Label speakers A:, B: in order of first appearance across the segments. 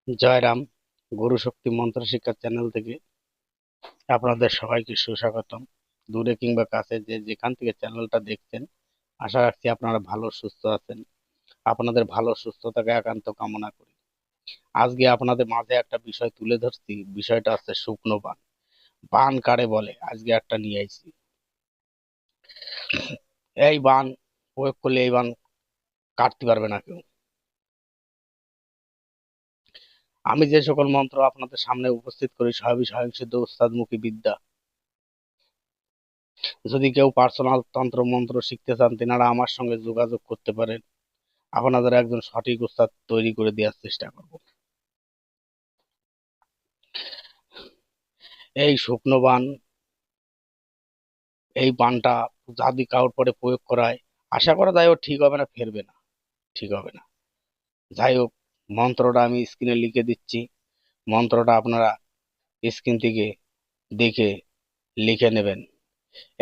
A: জয়রাম। গুরু শক্তি মন্ত্র শিক্ষা চ্যানেল থেকে আপনাদের সবাইকে সুস্বাগতম। দূরে কিংবা কাছে যে যেখান থেকে চ্যানেলটা দেখছেন, আশা রাখছি আপনারা ভালো সুস্থ আছেন। আপনাদের ভালো সুস্থতাকে একান্ত কামনা করি। আজকে আপনাদের মাঝে একটা বিষয় তুলে ধরছি। বিষয়টা হচ্ছে শুকনো বান। বান কারে বলে আজকে একটা নিয়ে আইছি। এই বান প্রয়োগ করলে এই বান কাটতে পারবে না কেউ। আমি যে সকল মন্ত্র আপনাদের সামনে উপস্থিত করি সবই স্বয়ংসিদ্ধ উস্তাদমুখী বিদ্যা। যদি কেউ পার্সোনাল তন্ত্র মন্ত্র শিখতে চান, তেনারা আমার সঙ্গে যোগাযোগ করতে পারেন। আপনাদের একজন সঠিক উস্তাদ তৈরি করে দেওয়ার চেষ্টা করব। এই শুকনো বান, এই বানটা যদি কারোর পরে প্রয়োগ করায়, আশা করা যায় ও ঠিক হবে না, ফেরবে না, ঠিক হবে না। যাই হোক, মন্ত্রটা আমি স্ক্রিনে লিখে দিচ্ছি। মন্ত্রটা আপনারা স্ক্রিন থেকে দেখে লিখে নেবেন।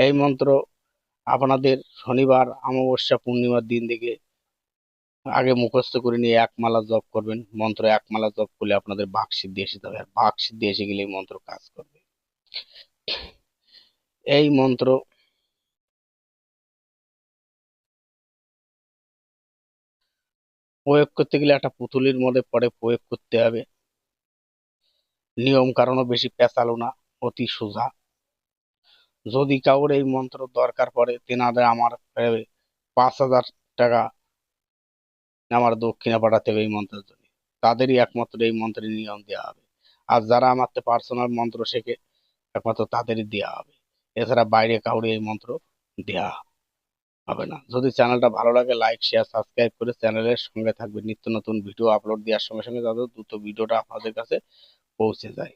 A: এই মন্ত্র আপনাদের শনিবার, অমাবস্যা, পূর্ণিমার দিন থেকে আগে মুখস্থ করে নিয়ে এক মালা জপ করবেন। মন্ত্র এক মালা জপ করলে আপনাদের বাক সিদ্ধি এসে যাবে, আর বাক সিদ্ধি এসে গেলে এই মন্ত্র কাজ করবে। এই মন্ত্র প্রয়োগ করতে গেলে একটা পুতুলির মধ্যে পরে প্রয়োগ করতে হবে। নিয়ম কারণও বেশি পেঁচালো না, অতি সোজা। যদি কাউর এই মন্ত্র দরকার পড়ে, তেনাদের আমার 5,000 টাকা আমার দক্ষিণা পাঠাতে হবে এই মন্ত্রের জন্য। তাদেরই একমাত্র এই মন্ত্রের নিয়ম দেওয়া হবে। আর যারা আমার পার্সোনাল মন্ত্র শেখে, একমাত্র তাদেরই দেওয়া হবে। এছাড়া বাইরে কাউরে এই মন্ত্র দেওয়া হবে না। যদি চ্যানেলটা ভালো লাগে, লাইক শেয়ার সাবস্ক্রাইব করে চ্যানেলের সঙ্গে থাকবে। নিত্য নতুন ভিডিও আপলোড দেওয়ার সঙ্গে সঙ্গে যাতে দ্রুত ভিডিওটা আপনাদের কাছে পৌঁছে যায়।